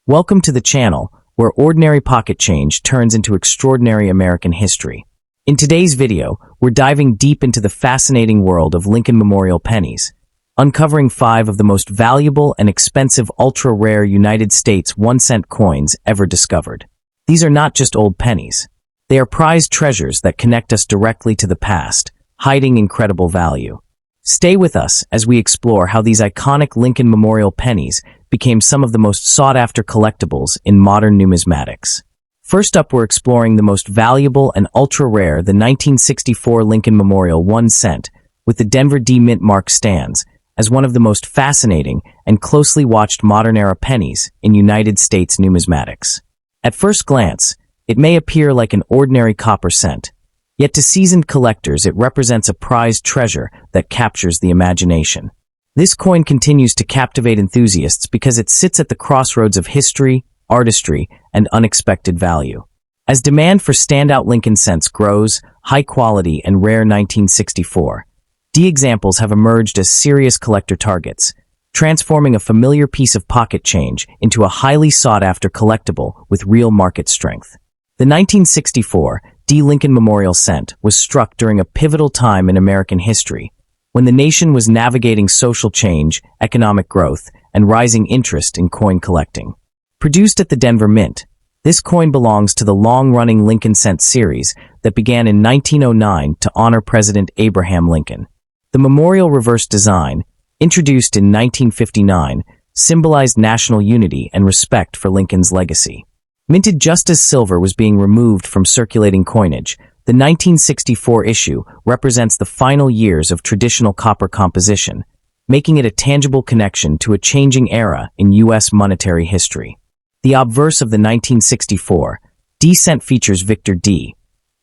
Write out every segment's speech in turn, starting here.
Welcome to the channel, where ordinary pocket change turns into extraordinary American history. In today's video, we're diving deep into the fascinating world of Lincoln Memorial pennies, uncovering 5 of the most valuable and expensive ultra-rare United States 1-cent coins ever discovered. These are not just old pennies. They are prized treasures that connect us directly to the past, hiding incredible value. Stay with us as we explore how these iconic Lincoln Memorial pennies became some of the most sought-after collectibles in modern numismatics. First up, we're exploring the most valuable and ultra-rare, the 1964 Lincoln Memorial 1 cent, with the Denver D Mint mark stands as one of the most fascinating and closely watched modern-era pennies in United States numismatics. At first glance, it may appear like an ordinary copper cent, yet to seasoned collectors it represents a prized treasure that captures the imagination. This coin continues to captivate enthusiasts because it sits at the crossroads of history, artistry, and unexpected value. As demand for standout Lincoln cents grows, high-quality and rare 1964 D examples have emerged as serious collector targets, transforming a familiar piece of pocket change into a highly sought-after collectible with real market strength. The 1964 D Lincoln Memorial cent was struck during a pivotal time in American history, when the nation was navigating social change, economic growth, and rising interest in coin collecting. Produced at the Denver Mint, this coin belongs to the long-running Lincoln cent series that began in 1909 to honor President Abraham Lincoln. The memorial reverse design, introduced in 1959, symbolized national unity and respect for Lincoln's legacy. Minted just as silver was being removed from circulating coinage, the 1964 issue represents the final years of traditional copper composition, making it a tangible connection to a changing era in U.S. monetary history. The obverse of the 1964 D cent features Victor D.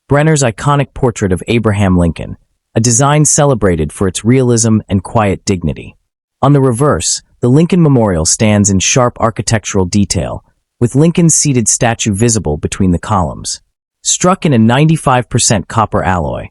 Brenner's iconic portrait of Abraham Lincoln, a design celebrated for its realism and quiet dignity. On the reverse, the Lincoln Memorial stands in sharp architectural detail, with Lincoln's seated statue visible between the columns. Struck in a 95% copper alloy,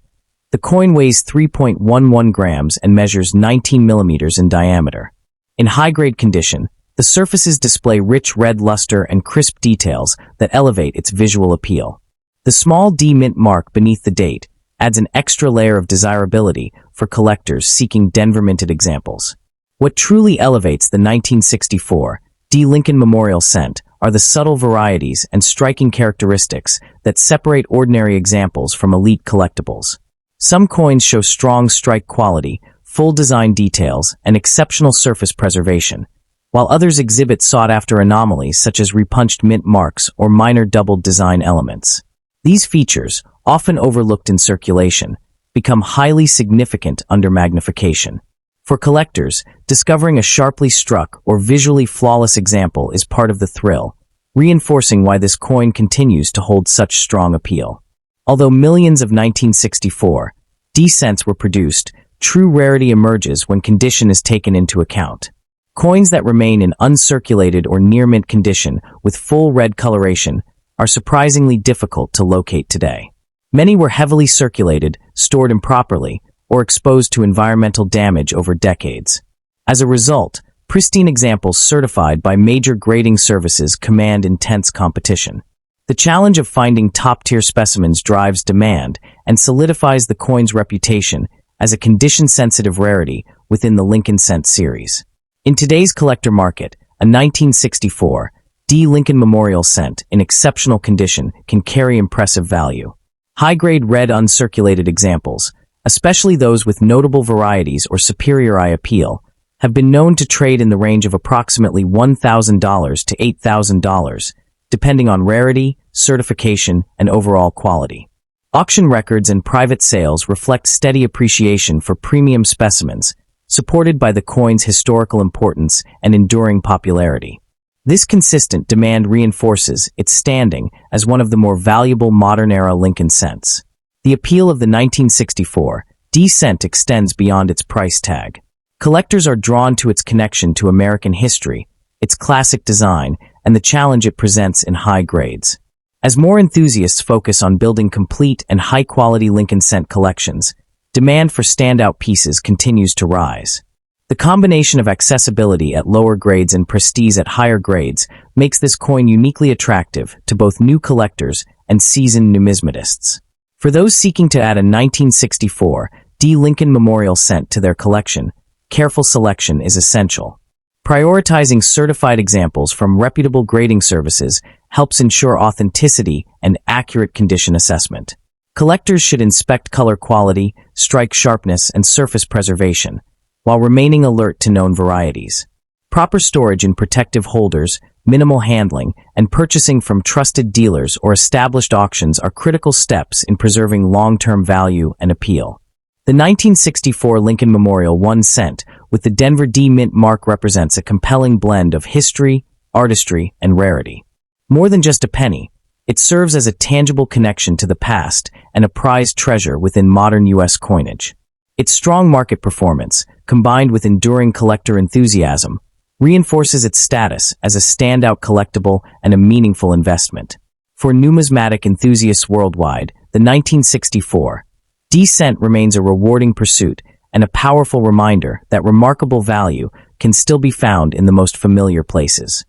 the coin weighs 3.11 grams and measures 19 millimeters in diameter. In high-grade condition, the surfaces display rich red luster and crisp details that elevate its visual appeal. The small D Mint mark beneath the date adds an extra layer of desirability for collectors seeking Denver-minted examples. What truly elevates the 1964 D Lincoln Memorial cent are the subtle varieties and striking characteristics that separate ordinary examples from elite collectibles. Some coins show strong strike quality, full design details, and exceptional surface preservation, while others exhibit sought-after anomalies such as repunched mint marks or minor doubled design elements. These features, often overlooked in circulation, become highly significant under magnification. For collectors, discovering a sharply struck or visually flawless example is part of the thrill, reinforcing why this coin continues to hold such strong appeal. Although millions of 1964 D cents were produced, true rarity emerges when condition is taken into account. Coins that remain in uncirculated or near-mint condition with full red coloration are surprisingly difficult to locate today. Many were heavily circulated, stored improperly, or exposed to environmental damage over decades. As a result, pristine examples certified by major grading services command intense competition. The challenge of finding top-tier specimens drives demand and solidifies the coin's reputation as a condition-sensitive rarity within the Lincoln cent series. In today's collector market, a 1964 D Lincoln Memorial cent in exceptional condition can carry impressive value. High-grade red uncirculated examples, especially those with notable varieties or superior eye appeal, have been known to trade in the range of approximately $1,000 to $8,000, depending on rarity, certification, and overall quality. Auction records and private sales reflect steady appreciation for premium specimens, supported by the coin's historical importance and enduring popularity. This consistent demand reinforces its standing as one of the more valuable modern-era Lincoln cents. The appeal of the 1964 D cent extends beyond its price tag. Collectors are drawn to its connection to American history, its classic design, and the challenge it presents in high grades. As more enthusiasts focus on building complete and high-quality Lincoln cent collections, demand for standout pieces continues to rise. The combination of accessibility at lower grades and prestige at higher grades makes this coin uniquely attractive to both new collectors and seasoned numismatists. For those seeking to add a 1964 D. Lincoln Memorial cent to their collection, careful selection is essential. Prioritizing certified examples from reputable grading services helps ensure authenticity and accurate condition assessment. Collectors should inspect color quality, strike sharpness, and surface preservation, while remaining alert to known varieties. Proper storage in protective holders, minimal handling, and purchasing from trusted dealers or established auctions are critical steps in preserving long-term value and appeal. The 1964 Lincoln Memorial 1 cent with the Denver D Mint mark represents a compelling blend of history, artistry, and rarity. More than just a penny, it serves as a tangible connection to the past and a prized treasure within modern U.S. coinage. Its strong market performance, combined with enduring collector enthusiasm, reinforces its status as a standout collectible and a meaningful investment. For numismatic enthusiasts worldwide, the 1964 D cent remains a rewarding pursuit and a powerful reminder that remarkable value can still be found in the most familiar places.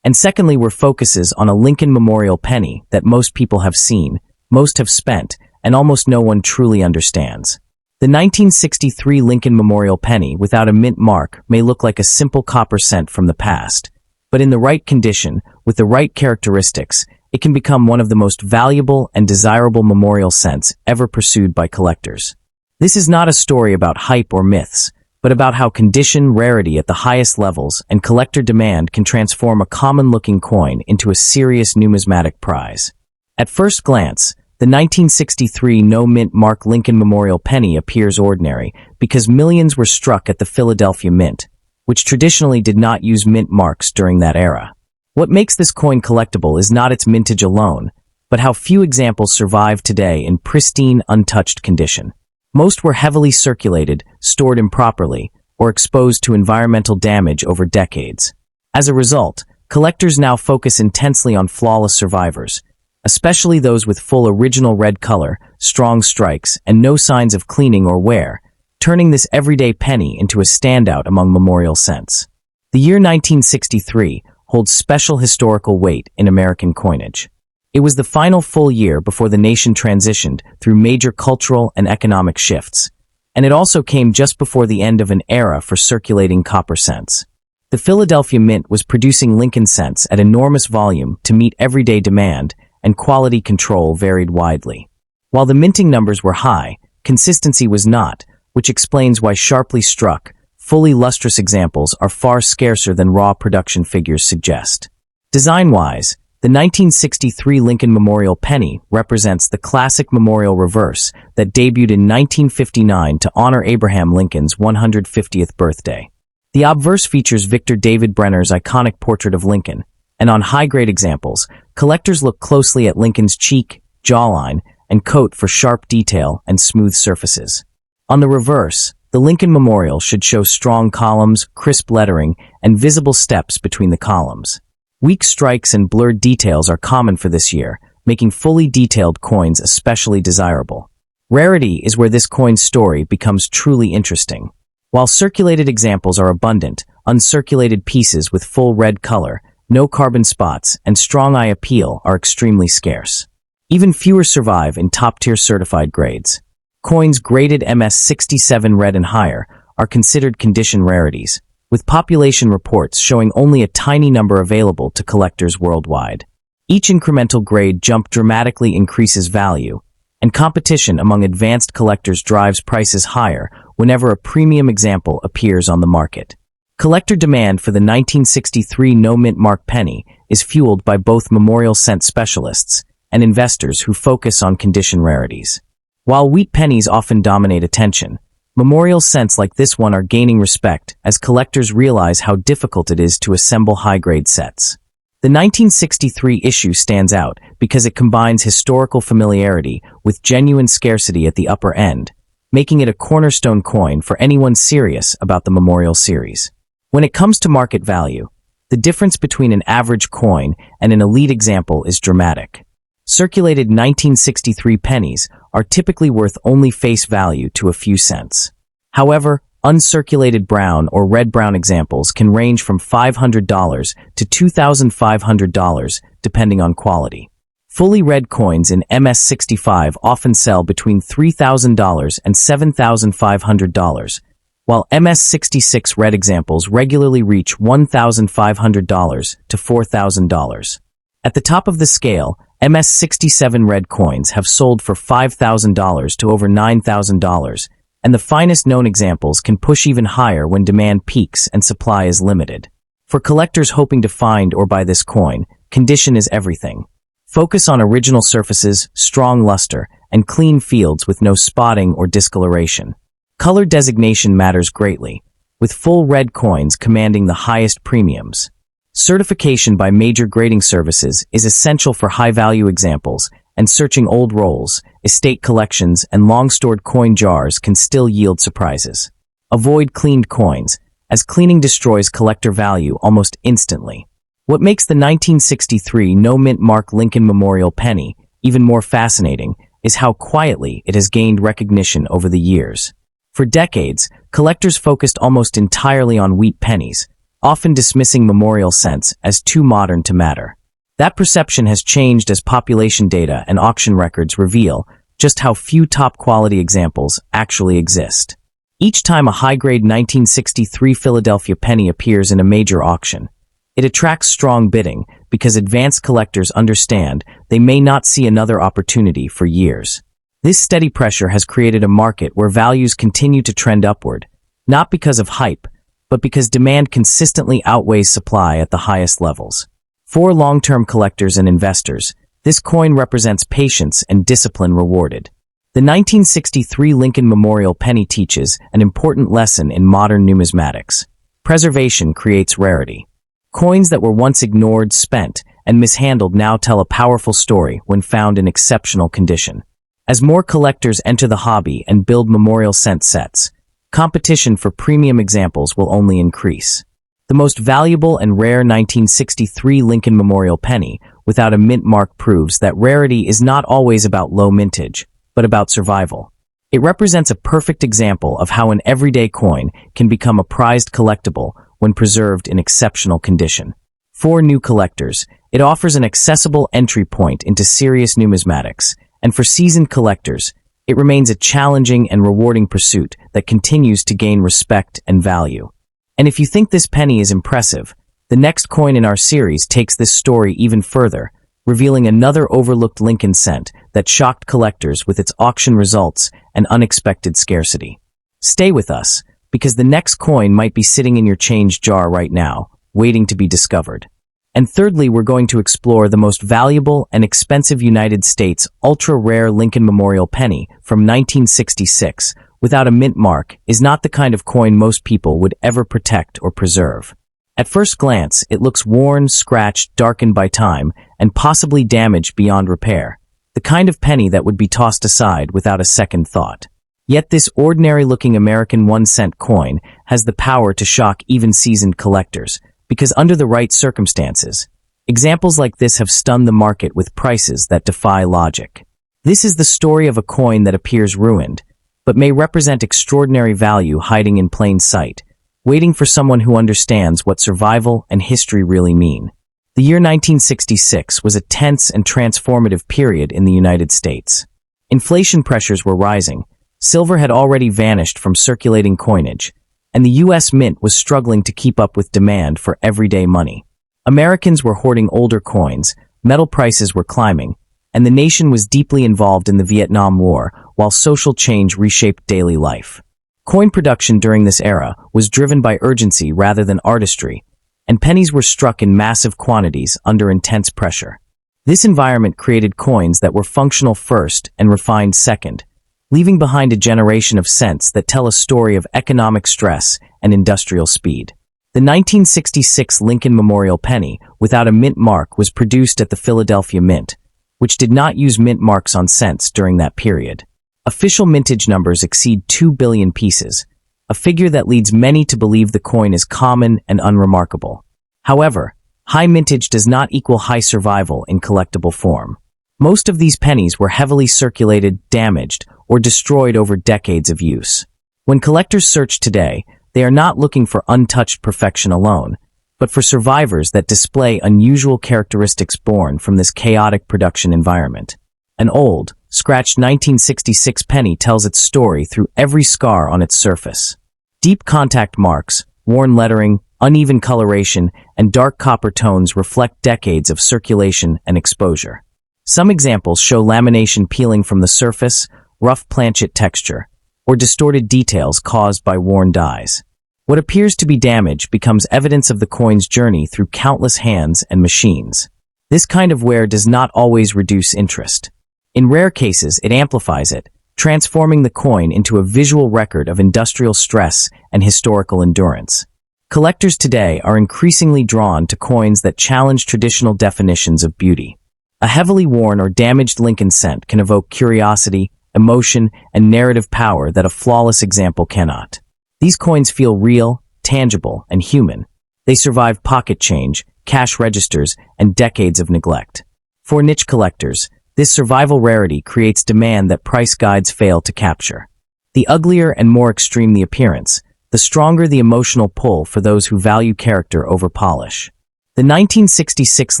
And secondly, where focuses on a Lincoln Memorial penny that most people have seen, most have spent, and almost no one truly understands. The 1963 Lincoln Memorial penny without a mint mark may look like a simple copper cent from the past, but in the right condition, with the right characteristics, it can become one of the most valuable and desirable memorial cents ever pursued by collectors. This is not a story about hype or myths, but about how condition, rarity at the highest levels, and collector demand can transform a common-looking coin into a serious numismatic prize. At first glance, the 1963 no-mint mark Lincoln Memorial penny appears ordinary because millions were struck at the Philadelphia Mint, which traditionally did not use mint marks during that era. What makes this coin collectible is not its mintage alone, but how few examples survive today in pristine, untouched condition. Most were heavily circulated, stored improperly, or exposed to environmental damage over decades. As a result, collectors now focus intensely on flawless survivors, especially those with full original red color, strong strikes, and no signs of cleaning or wear, turning this everyday penny into a standout among memorial cents. The year 1963 holds special historical weight in American coinage. It was the final full year before the nation transitioned through major cultural and economic shifts, and it also came just before the end of an era for circulating copper cents. The Philadelphia Mint was producing Lincoln cents at enormous volume to meet everyday demand, and quality control varied widely. While the minting numbers were high, consistency was not, which explains why sharply struck, fully lustrous examples are far scarcer than raw production figures suggest. Design-wise, the 1963 Lincoln Memorial penny represents the classic memorial reverse that debuted in 1959 to honor Abraham Lincoln's 150th birthday. The obverse features Victor David Brenner's iconic portrait of Lincoln, and on high-grade examples, collectors look closely at Lincoln's cheek, jawline, and coat for sharp detail and smooth surfaces. On the reverse, the Lincoln Memorial should show strong columns, crisp lettering, and visible steps between the columns. Weak strikes and blurred details are common for this year, making fully detailed coins especially desirable. Rarity is where this coin's story becomes truly interesting. While circulated examples are abundant, uncirculated pieces with full red color, no carbon spots, and strong eye appeal are extremely scarce. Even fewer survive in top-tier certified grades. Coins graded MS67 red and higher are considered condition rarities, with population reports showing only a tiny number available to collectors worldwide. Each incremental grade jump dramatically increases value, and competition among advanced collectors drives prices higher whenever a premium example appears on the market. Collector demand for the 1963 no-mint mark penny is fueled by both memorial cent specialists and investors who focus on condition rarities. While wheat pennies often dominate attention, memorial cents like this one are gaining respect as collectors realize how difficult it is to assemble high-grade sets. The 1963 issue stands out because it combines historical familiarity with genuine scarcity at the upper end, making it a cornerstone coin for anyone serious about the memorial series. When it comes to market value, the difference between an average coin and an elite example is dramatic. Circulated 1963 pennies are typically worth only face value to a few cents. However, Uncirculated brown or red-brown examples can range from $500 to $2,500, depending on quality. Fully red coins in MS-65 often sell between $3,000 and $7,500, while MS-66 red examples regularly reach $1,500 to $4,000. At the top of the scale, MS-67 red coins have sold for $5,000 to over $9,000, and the finest known examples can push even higher when demand peaks and supply is limited. For collectors hoping to find or buy this coin, condition is everything. Focus on original surfaces, strong luster, and clean fields with no spotting or discoloration. Color designation matters greatly, with full red coins commanding the highest premiums. Certification by major grading services is essential for high-value examples, and searching old rolls, estate collections, and long-stored coin jars can still yield surprises. Avoid cleaned coins, as cleaning destroys collector value almost instantly. What makes the 1963 no-mint mark Lincoln Memorial penny even more fascinating is how quietly it has gained recognition over the years. For decades, collectors focused almost entirely on wheat pennies, often dismissing memorial cents as too modern to matter. That perception has changed as population data and auction records reveal just how few top-quality examples actually exist. Each time a high-grade 1963 Philadelphia penny appears in a major auction, it attracts strong bidding because advanced collectors understand they may not see another opportunity for years. This steady pressure has created a market where values continue to trend upward, not because of hype, but because demand consistently outweighs supply at the highest levels. For long-term collectors and investors, this coin represents patience and discipline rewarded. The 1963 Lincoln Memorial penny teaches an important lesson in modern numismatics. Preservation creates rarity. Coins that were once ignored, spent, and mishandled now tell a powerful story when found in exceptional condition. As more collectors enter the hobby and build memorial cent sets, competition for premium examples will only increase. The most valuable and rare 1963 Lincoln Memorial penny without a mint mark proves that rarity is not always about low mintage, but about survival. It represents a perfect example of how an everyday coin can become a prized collectible when preserved in exceptional condition. For new collectors, it offers an accessible entry point into serious numismatics, and for seasoned collectors, it remains a challenging and rewarding pursuit that continues to gain respect and value. And if you think this penny is impressive, the next coin in our series takes this story even further, revealing another overlooked Lincoln cent that shocked collectors with its auction results and unexpected scarcity. Stay with us, because the next coin might be sitting in your change jar right now, waiting to be discovered. And thirdly, we're going to explore the most valuable and expensive United States ultra-rare Lincoln Memorial penny from 1966, without a mint mark, is not the kind of coin most people would ever protect or preserve. At first glance, it looks worn, scratched, darkened by time, and possibly damaged beyond repair, the kind of penny that would be tossed aside without a second thought. Yet this ordinary-looking American 1-cent coin has the power to shock even seasoned collectors, because under the right circumstances, examples like this have stunned the market with prices that defy logic. This is the story of a coin that appears ruined, but may represent extraordinary value hiding in plain sight, waiting for someone who understands what survival and history really mean. The year 1966 was a tense and transformative period in the United States. Inflation pressures were rising, silver had already vanished from circulating coinage, and the U.S. Mint was struggling to keep up with demand for everyday money. Americans were hoarding older coins, metal prices were climbing, and the nation was deeply involved in the Vietnam War, while social change reshaped daily life. Coin production during this era was driven by urgency rather than artistry, and pennies were struck in massive quantities under intense pressure. This environment created coins that were functional first and refined second, leaving behind a generation of cents that tell a story of economic stress and industrial speed. The 1966 Lincoln Memorial penny without a mint mark was produced at the Philadelphia Mint, which did not use mint marks on cents during that period. Official mintage numbers exceed 2 billion pieces, a figure that leads many to believe the coin is common and unremarkable. However, high mintage does not equal high survival in collectible form. Most of these pennies were heavily circulated, damaged, or destroyed over decades of use. When collectors search today, they are not looking for untouched perfection alone, but for survivors that display unusual characteristics born from this chaotic production environment. An old, scratched 1966 penny tells its story through every scar on its surface. Deep contact marks, worn lettering, uneven coloration, and dark copper tones reflect decades of circulation and exposure. Some examples show lamination peeling from the surface, rough planchet texture, or distorted details caused by worn dies. What appears to be damage becomes evidence of the coin's journey through countless hands and machines. This kind of wear does not always reduce interest. In rare cases, it amplifies it, transforming the coin into a visual record of industrial stress and historical endurance. Collectors today are increasingly drawn to coins that challenge traditional definitions of beauty. A heavily worn or damaged Lincoln cent can evoke curiosity, emotion, and narrative power that a flawless example cannot. These coins feel real, tangible, and human. They survive pocket change, cash registers, and decades of neglect. For niche collectors, this survival rarity creates demand that price guides fail to capture. The uglier and more extreme the appearance, the stronger the emotional pull for those who value character over polish. The 1966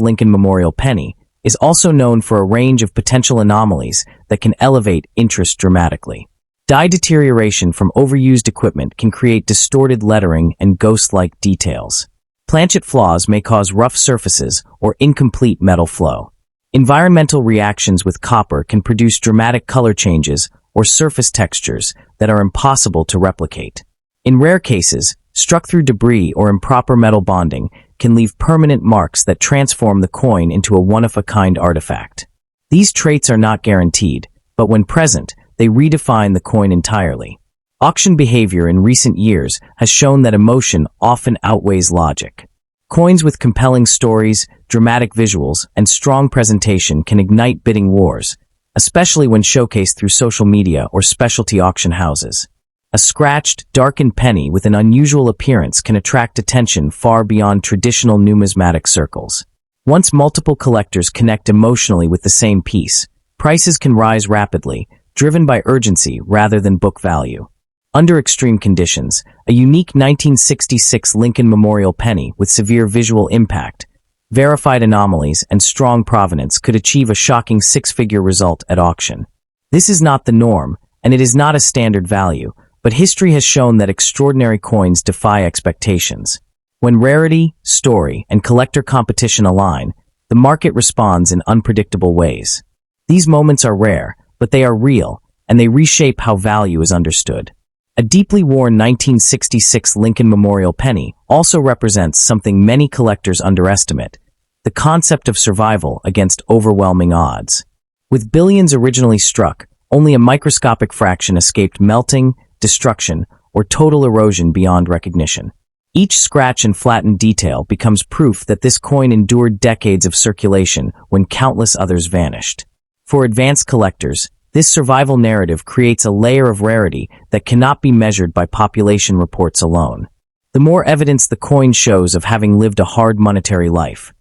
Lincoln Memorial penny is also known for a range of potential anomalies that can elevate interest dramatically. Die deterioration from overused equipment can create distorted lettering and ghost-like details. Planchet flaws may cause rough surfaces or incomplete metal flow. Environmental reactions with copper can produce dramatic color changes or surface textures that are impossible to replicate. In rare cases, struck through debris or improper metal bonding can leave permanent marks that transform the coin into a one-of-a-kind artifact. These traits are not guaranteed, but when present, they redefine the coin entirely. Auction behavior in recent years has shown that emotion often outweighs logic. Coins with compelling stories, dramatic visuals, and strong presentation can ignite bidding wars, especially when showcased through social media or specialty auction houses. A scratched, darkened penny with an unusual appearance can attract attention far beyond traditional numismatic circles. Once multiple collectors connect emotionally with the same piece, prices can rise rapidly, driven by urgency rather than book value. Under extreme conditions, a unique 1966 Lincoln Memorial penny with severe visual impact, verified anomalies, and strong provenance could achieve a shocking six-figure result at auction. This is not the norm, and it is not a standard value, but history has shown that extraordinary coins defy expectations. When rarity, story, and collector competition align, the market responds in unpredictable ways. These moments are rare, but they are real, and they reshape how value is understood. A deeply worn 1966 Lincoln Memorial penny also represents something many collectors underestimate: the concept of survival against overwhelming odds. With billions originally struck, only a microscopic fraction escaped melting, destruction, or total erosion beyond recognition. Each scratch and flattened detail becomes proof that this coin endured decades of circulation when countless others vanished. For advanced collectors, this survival narrative creates a layer of rarity that cannot be measured by population reports alone. The more evidence the coin shows of having lived a hard monetary life,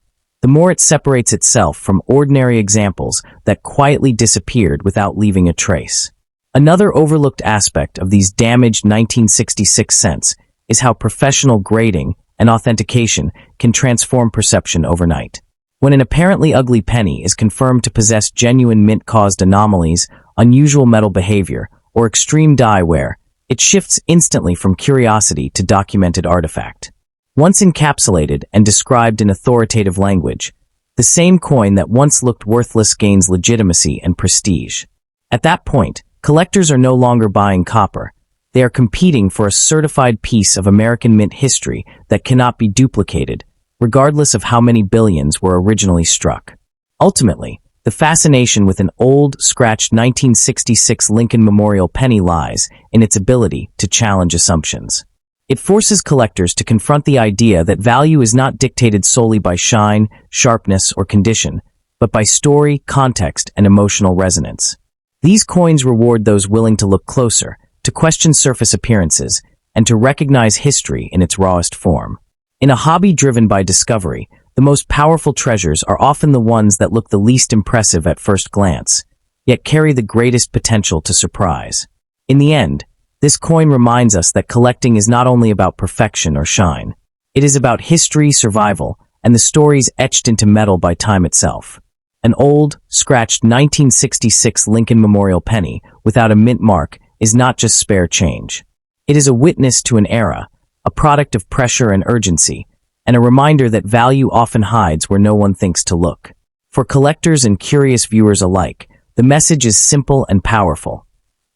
the more it separates itself from ordinary examples that quietly disappeared without leaving a trace. Another overlooked aspect of these damaged 1966 cents is how professional grading and authentication can transform perception overnight. When an apparently ugly penny is confirmed to possess genuine mint-caused anomalies, unusual metal behavior, or extreme die wear, it shifts instantly from curiosity to documented artifact. Once encapsulated and described in authoritative language, the same coin that once looked worthless gains legitimacy and prestige. At that point, collectors are no longer buying copper. They are competing for a certified piece of American mint history that cannot be duplicated, regardless of how many billions were originally struck. Ultimately, the fascination with an old, scratched 1966 Lincoln Memorial penny lies in its ability to challenge assumptions. It forces collectors to confront the idea that value is not dictated solely by shine, sharpness, or condition, but by story, context, and emotional resonance. These coins reward those willing to look closer, to question surface appearances, and to recognize history in its rawest form. In a hobby driven by discovery, the most powerful treasures are often the ones that look the least impressive at first glance, yet carry the greatest potential to surprise. In the end, This coin reminds us that collecting is not only about perfection or shine. It is about history, survival, and the stories etched into metal by time itself. An old, scratched 1966 Lincoln Memorial penny without a mint mark is not just spare change. It is a witness to an era, a product of pressure and urgency, and a reminder that value often hides where no one thinks to look. For collectors and curious viewers alike, the message is simple and powerful.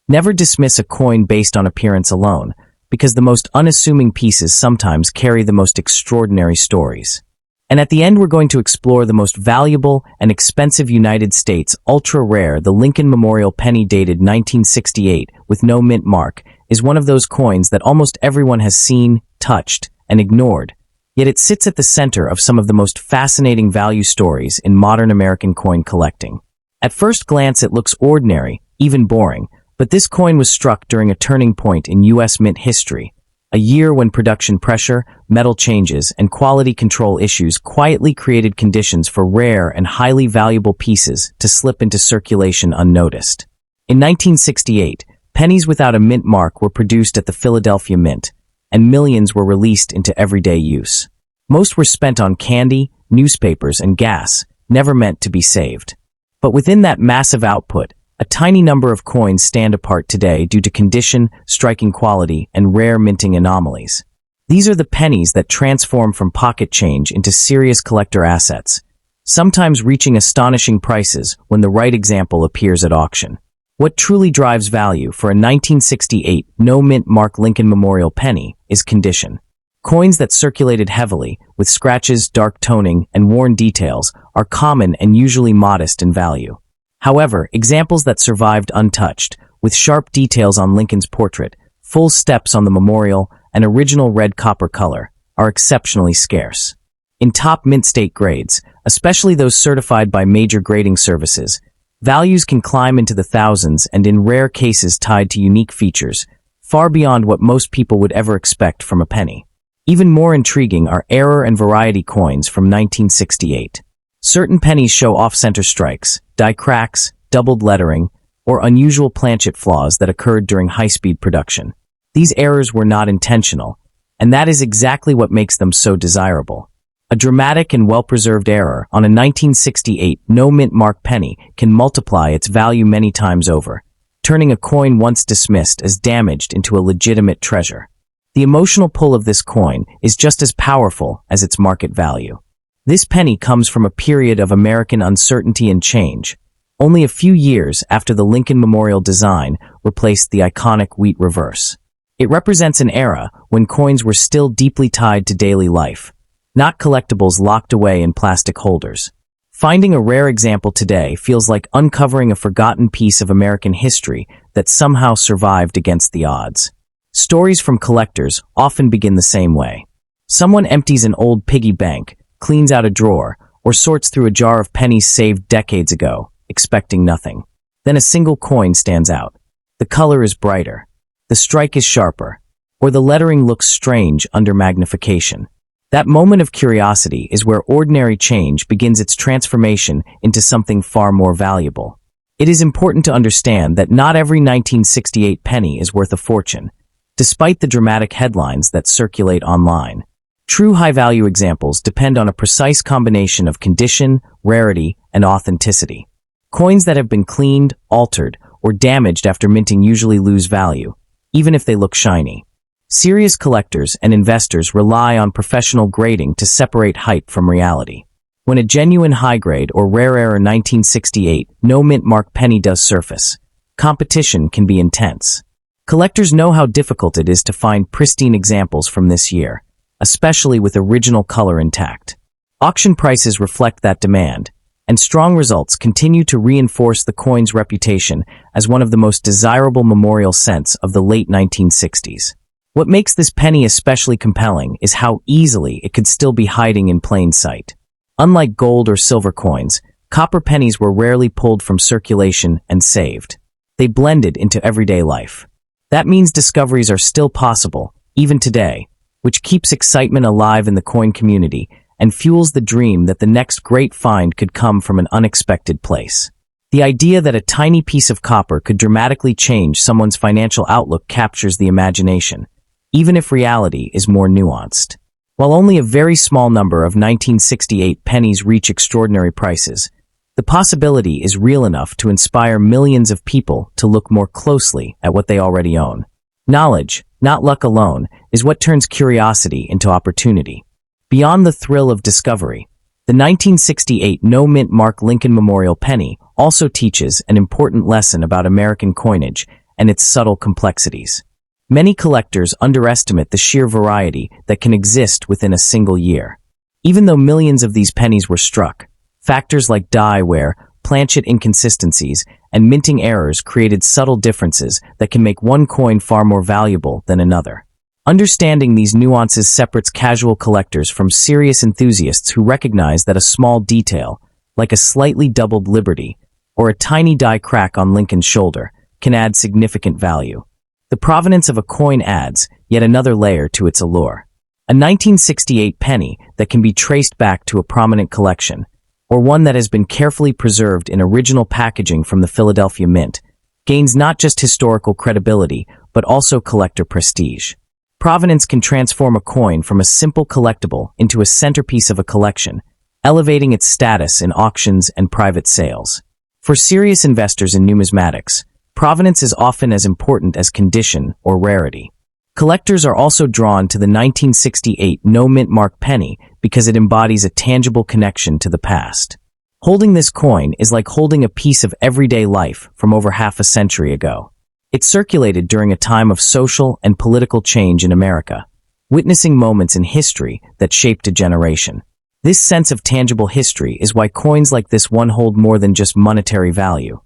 Never dismiss a coin based on appearance alone, because the most unassuming pieces sometimes carry the most extraordinary stories. And at the end, we're going to explore the most valuable and expensive United States ultra-rare. The Lincoln Memorial penny dated 1968 with no mint mark is one of those coins that almost everyone has seen, touched, and ignored. Yet it sits at the center of some of the most fascinating value stories in modern American coin collecting. At first glance, it looks ordinary, even boring, but this coin was struck during a turning point in U.S. mint history, a year when production pressure, metal changes, and quality control issues quietly created conditions for rare and highly valuable pieces to slip into circulation unnoticed. In 1968, pennies without a mint mark were produced at the Philadelphia Mint, and millions were released into everyday use. Most were spent on candy, newspapers, and gas, never meant to be saved. But within that massive output, a tiny number of coins stand apart today due to condition, striking quality, and rare minting anomalies. These are the pennies that transform from pocket change into serious collector assets, sometimes reaching astonishing prices when the right example appears at auction. What truly drives value for a 1968 no-mint mark Lincoln Memorial penny is condition. Coins that circulated heavily, with scratches, dark toning, and worn details, are common and usually modest in value. However, examples that survived untouched, with sharp details on Lincoln's portrait, full steps on the memorial, and original red copper color, are exceptionally scarce. In top mint state grades, especially those certified by major grading services, values can climb into the thousands and in rare cases tied to unique features, far beyond what most people would ever expect from a penny. Even more intriguing are error and variety coins from 1968. Certain pennies show off-center strikes, die cracks, doubled lettering, or unusual planchet flaws that occurred during high-speed production. These errors were not intentional, and that is exactly what makes them so desirable. A dramatic and well-preserved error on a 1968 no-mint mark penny can multiply its value many times over, turning a coin once dismissed as damaged into a legitimate treasure. The emotional pull of this coin is just as powerful as its market value. This penny comes from a period of American uncertainty and change, only a few years after the Lincoln Memorial design replaced the iconic wheat reverse. It represents an era when coins were still deeply tied to daily life, not collectibles locked away in plastic holders. Finding a rare example today feels like uncovering a forgotten piece of American history that somehow survived against the odds. Stories from collectors often begin the same way. Someone empties an old piggy bank, cleans out a drawer, or sorts through a jar of pennies saved decades ago, expecting nothing. Then a single coin stands out. The color is brighter, the strike is sharper, or the lettering looks strange under magnification. That moment of curiosity is where ordinary change begins its transformation into something far more valuable. It is important to understand that not every 1968 penny is worth a fortune, despite the dramatic headlines that circulate online. True high-value examples depend on a precise combination of condition, rarity, and authenticity. Coins that have been cleaned, altered, or damaged after minting usually lose value, even if they look shiny. Serious collectors and investors rely on professional grading to separate hype from reality. When a genuine high-grade or rare error 1968 no-mint mark penny does surface, competition can be intense. Collectors know how difficult it is to find pristine examples from this year, especially with original color intact. Auction prices reflect that demand, and strong results continue to reinforce the coin's reputation as one of the most desirable memorial cents of the late 1960s. What makes this penny especially compelling is how easily it could still be hiding in plain sight. Unlike gold or silver coins, copper pennies were rarely pulled from circulation and saved. They blended into everyday life. That means discoveries are still possible, even today, which keeps excitement alive in the coin community and fuels the dream that the next great find could come from an unexpected place. The idea that a tiny piece of copper could dramatically change someone's financial outlook captures the imagination, even if reality is more nuanced. While only a very small number of 1968 pennies reach extraordinary prices, the possibility is real enough to inspire millions of people to look more closely at what they already own. Knowledge, not luck alone, is what turns curiosity into opportunity. Beyond the thrill of discovery, the 1968 no-mint mark Lincoln Memorial penny also teaches an important lesson about American coinage and its subtle complexities. Many collectors underestimate the sheer variety that can exist within a single year. Even though millions of these pennies were struck, factors like die wear, planchet inconsistencies, and minting errors created subtle differences that can make one coin far more valuable than another. Understanding these nuances separates casual collectors from serious enthusiasts who recognize that a small detail, like a slightly doubled Liberty or a tiny die crack on Lincoln's shoulder, can add significant value. The provenance of a coin adds yet another layer to its allure. A 1968 penny that can be traced back to a prominent collection, or one that has been carefully preserved in original packaging from the Philadelphia Mint, gains not just historical credibility, but also collector prestige. Provenance can transform a coin from a simple collectible into a centerpiece of a collection, elevating its status in auctions and private sales. For serious investors in numismatics, provenance is often as important as condition or rarity. Collectors are also drawn to the 1968 no-mint mark penny because it embodies a tangible connection to the past. Holding this coin is like holding a piece of everyday life from over half a century ago. It circulated during a time of social and political change in America, witnessing moments in history that shaped a generation. This sense of tangible history is why coins like this one hold more than just monetary value.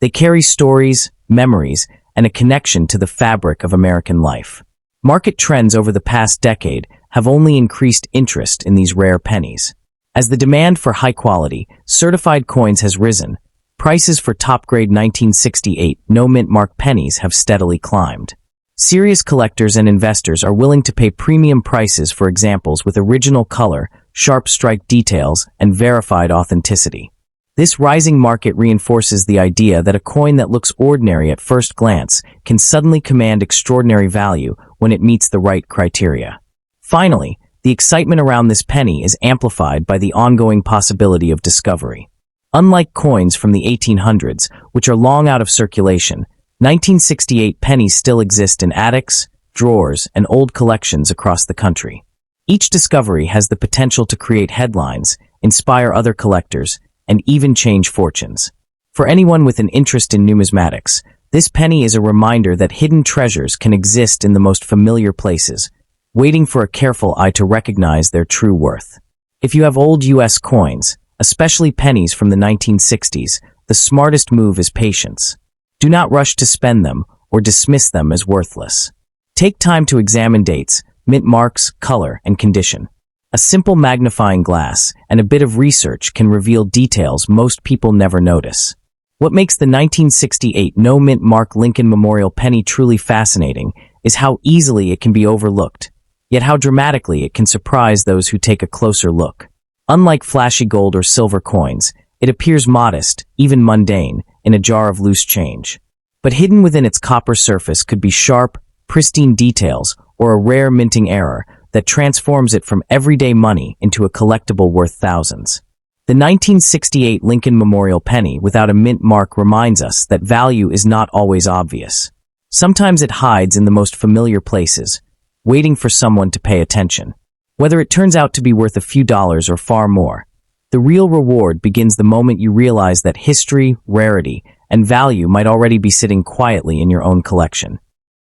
They carry stories, memories, and a connection to the fabric of American life. Market trends over the past decade have only increased interest in these rare pennies. As the demand for high-quality, certified coins has risen, prices for top-grade 1968 no-mint mark pennies have steadily climbed. Serious collectors and investors are willing to pay premium prices for examples with original color, sharp strike details, and verified authenticity. This rising market reinforces the idea that a coin that looks ordinary at first glance can suddenly command extraordinary value when it meets the right criteria. Finally, the excitement around this penny is amplified by the ongoing possibility of discovery. Unlike coins from the 1800s, which are long out of circulation, 1968 pennies still exist in attics, drawers, and old collections across the country. Each discovery has the potential to create headlines, inspire other collectors, and even change fortunes. For anyone with an interest in numismatics, this penny is a reminder that hidden treasures can exist in the most familiar places, waiting for a careful eye to recognize their true worth. If you have old U.S. coins, especially pennies from the 1960s, the smartest move is patience. Do not rush to spend them or dismiss them as worthless. Take time to examine dates, mint marks, color, and condition. A simple magnifying glass and a bit of research can reveal details most people never notice. What makes the 1968 no-mint mark Lincoln Memorial penny truly fascinating is how easily it can be overlooked, yet how dramatically it can surprise those who take a closer look. Unlike flashy gold or silver coins, it appears modest, even mundane, in a jar of loose change. But hidden within its copper surface could be sharp, pristine details or a rare minting error that transforms it from everyday money into a collectible worth thousands. The 1968 Lincoln Memorial penny without a mint mark reminds us that value is not always obvious. Sometimes it hides in the most familiar places, waiting for someone to pay attention. Whether it turns out to be worth a few dollars or far more, the real reward begins the moment you realize that history, rarity, and value might already be sitting quietly in your own collection.